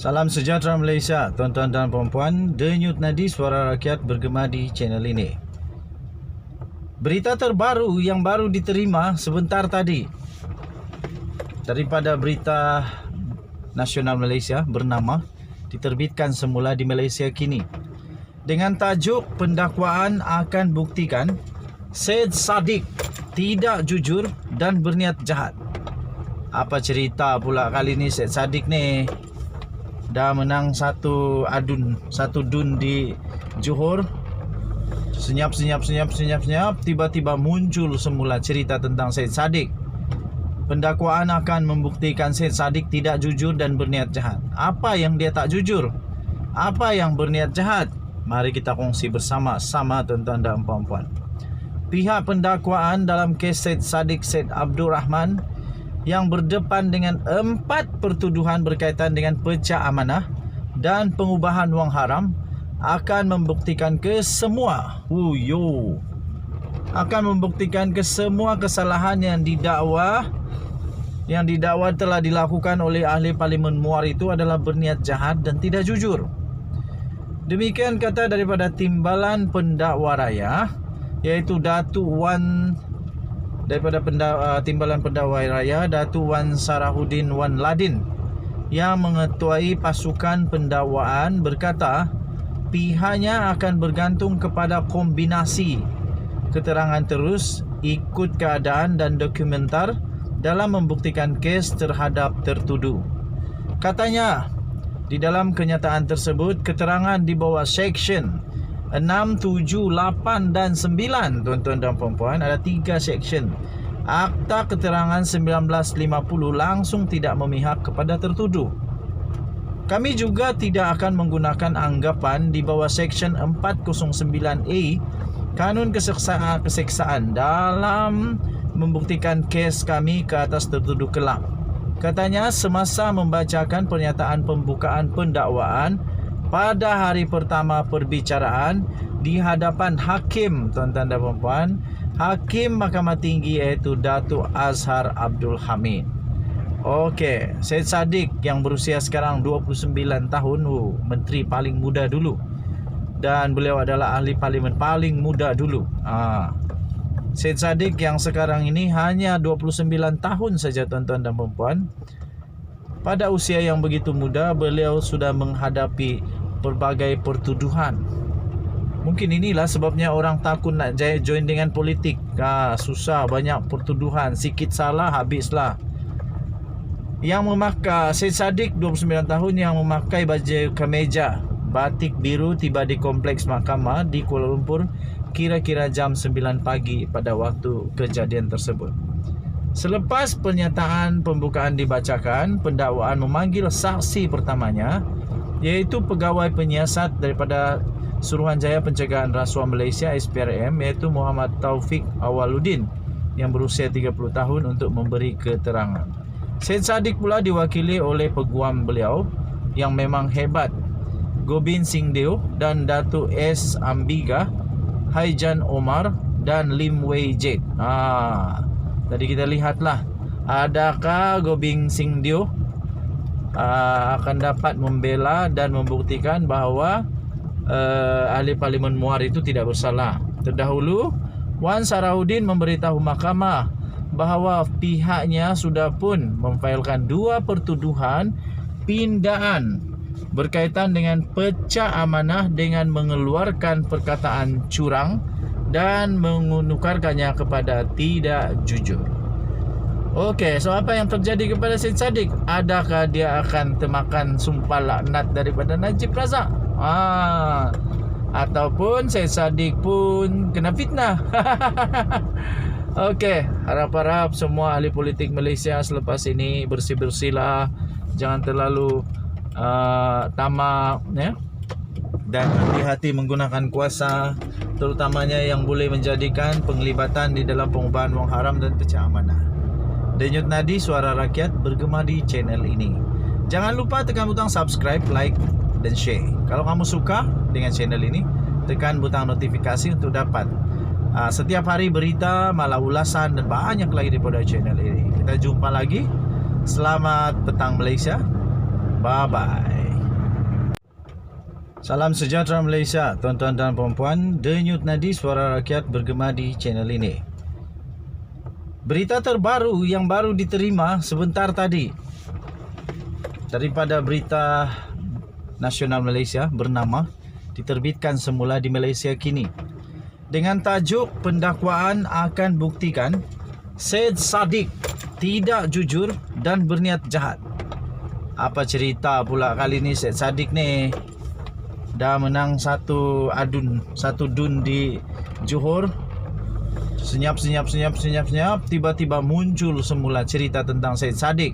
Salam sejahtera Malaysia, tuan-tuan dan puan-puan. Denyut nadi suara rakyat bergema di channel ini. Berita terbaru yang baru diterima sebentar tadi daripada Berita Nasional Malaysia bernama diterbitkan semula di Malaysia kini dengan tajuk pendakwaan akan buktikan Syed Saddiq tidak jujur dan berniat jahat. Apa cerita pula kali ni Syed Saddiq ni? Dah menang satu dun di Johor. Senyap, tiba-tiba muncul semula cerita tentang Syed Saddiq. Pendakwaan akan membuktikan Syed Saddiq tidak jujur dan berniat jahat. Apa yang dia tak jujur? Apa yang berniat jahat? Mari kita kongsi bersama-sama tuan-tuan dan puan-puan. Pihak pendakwaan dalam kes Syed Saddiq Syed Abdul Rahman yang berdepan dengan 4 pertuduhan berkaitan dengan pecah amanah dan pengubahan wang haram akan membuktikan kesemua kesalahan yang didakwa telah dilakukan oleh ahli Parlimen Muar itu adalah berniat jahat dan tidak jujur. Demikian kata daripada Timbalan Pendakwa Raya, iaitu Datuk Wan daripada Timbalan Pendakwa Raya, Datuk Wan Sarahuddin Wan Ladin yang mengetuai pasukan pendakwaan berkata pihaknya akan bergantung kepada kombinasi keterangan terus, ikut keadaan dan dokumentar dalam membuktikan kes terhadap tertuduh. Katanya, di dalam kenyataan tersebut keterangan di bawah Seksyen 6, 7, 8 dan 9, tuan-tuan dan puan-puan, ada 3 seksyen Akta Keterangan 1950 langsung tidak memihak kepada tertuduh. Kami juga tidak akan menggunakan anggapan di bawah Seksyen 409A Kanun Keseksaan dalam membuktikan kes kami ke atas tertuduh kelak. Katanya semasa membacakan pernyataan pembukaan pendakwaan pada hari pertama perbicaraan di hadapan hakim, tuan-tuan dan puan-puan, Hakim Mahkamah Tinggi iaitu Datuk Azhar Abdul Hamid. Okey, Syed Saddiq yang berusia sekarang 29 tahun, menteri paling muda dulu. Dan beliau adalah ahli parlimen paling muda dulu. Syed Saddiq yang sekarang ini hanya 29 tahun saja, tuan-tuan dan puan-puan. Pada usia yang begitu muda, beliau sudah menghadapi berbagai pertuduhan. Mungkin inilah sebabnya orang takut nak join dengan politik. Susah, banyak pertuduhan, sikit salah habislah. Yang memakai Syed Saddiq 29 tahun yang memakai baju kemeja batik biru tiba di kompleks mahkamah di Kuala Lumpur kira-kira jam 9 pagi pada waktu kejadian tersebut. Selepas pernyataan pembukaan dibacakan, pendakwaan memanggil saksi pertamanya, iaitu pegawai penyiasat daripada Suruhanjaya Pencegahan Rasuah Malaysia SPRM, iaitu Muhammad Taufik Awaluddin yang berusia 30 tahun untuk memberi keterangan. Syed Saddiq pula diwakili oleh peguam beliau yang memang hebat, Gobind Singh Deo dan Datuk S. Ambiga, Haijan Omar dan Lim Wei Jet. Tadi kita lihatlah, adakah Gobind Singh Deo akan dapat membela dan membuktikan bahawa ahli Parlimen Muar itu tidak bersalah. Terdahulu, Wan Sarahuddin memberitahu mahkamah bahawa pihaknya sudah pun memfailkan 2 pertuduhan pindaan berkaitan dengan pecah amanah dengan mengeluarkan perkataan curang dan menukarkannya kepada tidak jujur. Okey, so apa yang terjadi kepada Syed Saddiq? Adakah dia akan termakan sumpah laknat daripada Najib Razak? Ataupun Syed Saddiq pun kena fitnah? Okey, harap-harap semua ahli politik Malaysia selepas ini bersih-bersihlah. Jangan terlalu tamak, ya? Dan hati-hati menggunakan kuasa, terutamanya yang boleh menjadikan penglibatan di dalam pengubahan wang haram dan pecah amanah. Denyut nadi suara rakyat bergema di channel ini. Jangan lupa tekan butang subscribe, like dan share. Kalau kamu suka dengan channel ini, tekan butang notifikasi untuk dapat setiap hari berita, malah ulasan dan banyak lagi daripada channel ini. Kita jumpa lagi. Selamat petang Malaysia. Bye bye. Salam sejahtera Malaysia, tuan-tuan dan puan-puan. Denyut nadi suara rakyat bergema di channel ini. Berita terbaru yang baru diterima sebentar tadi daripada Berita Nasional Malaysia bernama diterbitkan semula di Malaysia kini dengan tajuk pendakwaan akan buktikan Syed Saddiq tidak jujur dan berniat jahat. Apa cerita pula kali ni Syed Saddiq ni? Dah menang satu dun di Johor. Senyap, tiba-tiba muncul semula cerita tentang Syed Saddiq.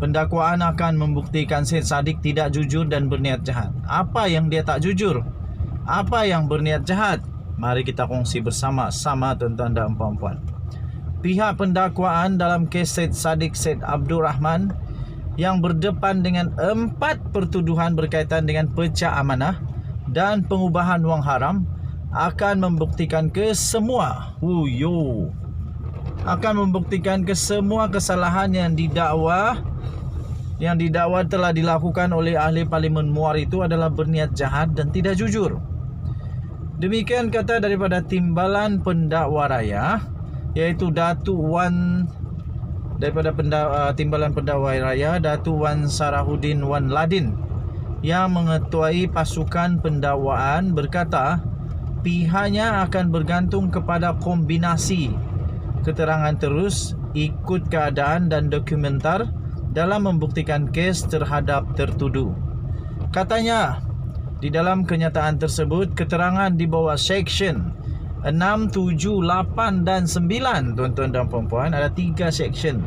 Pendakwaan akan membuktikan Syed Saddiq tidak jujur dan berniat jahat. Apa yang dia tak jujur? Apa yang berniat jahat? Mari kita kongsi bersama-sama tuan-tuan dan puan-puan. Pihak pendakwaan dalam kes Syed Saddiq Syed Abdul Rahman yang berdepan dengan 4 pertuduhan berkaitan dengan pecah amanah dan pengubahan wang haram akan membuktikan kesemua kesalahan yang didakwa telah dilakukan oleh ahli Parlimen Muar itu adalah berniat jahat dan tidak jujur. Demikian kata daripada Timbalan Pendakwa Raya, iaitu Datuk Wan daripada Timbalan Pendakwa Raya, Datuk Wan Sarahuddin Wan Ladin yang mengetuai pasukan pendakwaan berkata pihaknya akan bergantung kepada kombinasi keterangan terus, ikut keadaan dan dokumentar dalam membuktikan kes terhadap tertuduh. Katanya di dalam kenyataan tersebut keterangan di bawah Seksyen 6, 7, 8 dan 9 tuan-tuan dan puan-puan, ada 3 seksyen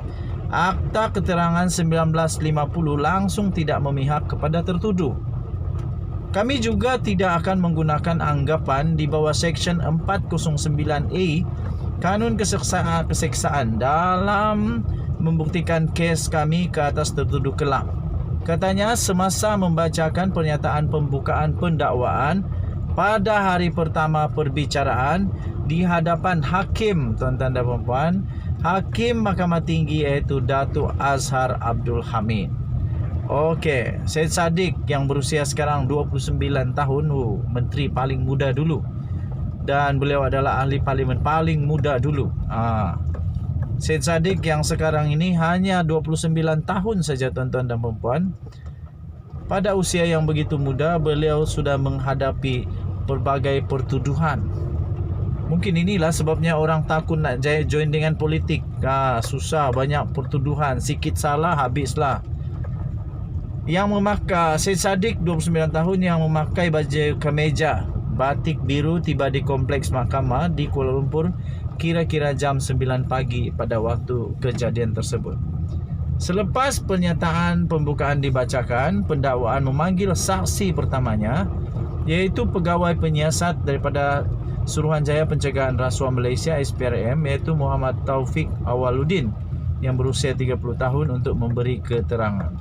Akta Keterangan 1950 langsung tidak memihak kepada tertuduh. Kami juga tidak akan menggunakan anggapan di bawah Seksyen 409A Kanun Keseksaan dalam membuktikan kes kami ke atas tertuduh kelak. Katanya semasa membacakan pernyataan pembukaan pendakwaan pada hari pertama perbicaraan di hadapan hakim, tuan-tuan dan puan-puan, Hakim Mahkamah Tinggi iaitu Datuk Azhar Abdul Hamid. Okey, Syed Saddiq yang berusia sekarang 29 tahun, menteri paling muda dulu. Dan beliau adalah ahli parlimen paling muda dulu. Syed Saddiq yang sekarang ini hanya 29 tahun saja tuan-tuan dan puan-puan. Pada usia yang begitu muda, beliau sudah menghadapi berbagai pertuduhan. Mungkin inilah sebabnya orang takut nak join dengan politik. Susah, banyak pertuduhan, sikit salah habislah. Yang memakai Syed Saddiq 29 tahun yang memakai baju kemeja batik biru tiba di kompleks mahkamah di Kuala Lumpur kira-kira jam 9 pagi pada waktu kejadian tersebut. Selepas pernyataan pembukaan dibacakan, pendakwaan memanggil saksi pertamanya, iaitu pegawai penyiasat daripada Suruhanjaya Pencegahan Rasuah Malaysia SPRM, iaitu Muhammad Taufik Awaluddin yang berusia 30 tahun untuk memberi keterangan.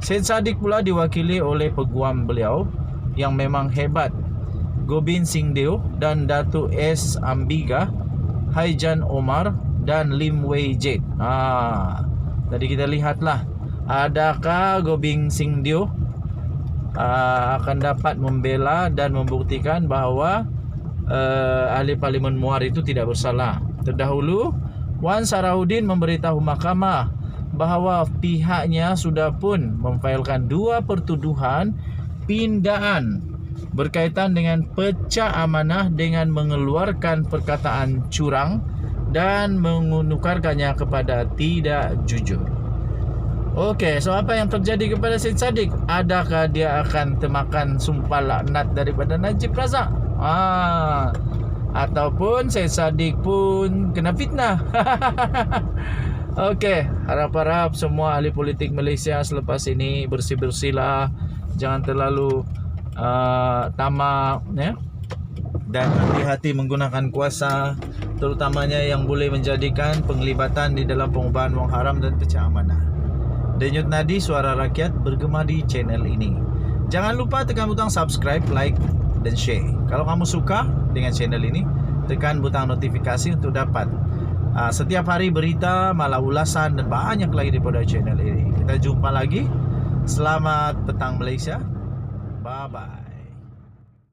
Syed Saddiq pula diwakili oleh peguam beliau yang memang hebat, Gobind Singh Deo dan Datuk S. Ambiga, Haijan Omar dan Lim Wei Jet. Tadi kita lihatlah, adakah Gobind Singh Deo akan dapat membela dan membuktikan bahawa ahli Parlimen Muar itu tidak bersalah. Terdahulu Wan Sarahuddin memberitahu mahkamah bahawa pihaknya sudah pun memfailkan 2 pertuduhan pindaan berkaitan dengan pecah amanah dengan mengeluarkan perkataan curang dan menukarkannya kepada tidak jujur. Okey, so apa yang terjadi kepada Syed Saddiq? Adakah dia akan termakan sumpah laknat daripada Najib Razak? Ataupun Syed Saddiq pun kena fitnah? Okey, harap-harap semua ahli politik Malaysia selepas ini bersih-bersihlah. Jangan terlalu tamak, ya? Dan hati-hati menggunakan kuasa, terutamanya yang boleh menjadikan penglibatan di dalam pengubahan wang haram dan pecah amanah. Denyut nadi suara rakyat bergema di channel ini. Jangan lupa tekan butang subscribe, like dan share. Kalau kamu suka dengan channel ini, tekan butang notifikasi untuk dapat setiap hari berita, malah ulasan dan banyak lagi daripada channel ini. Kita jumpa lagi. Selamat petang Malaysia. Bye bye.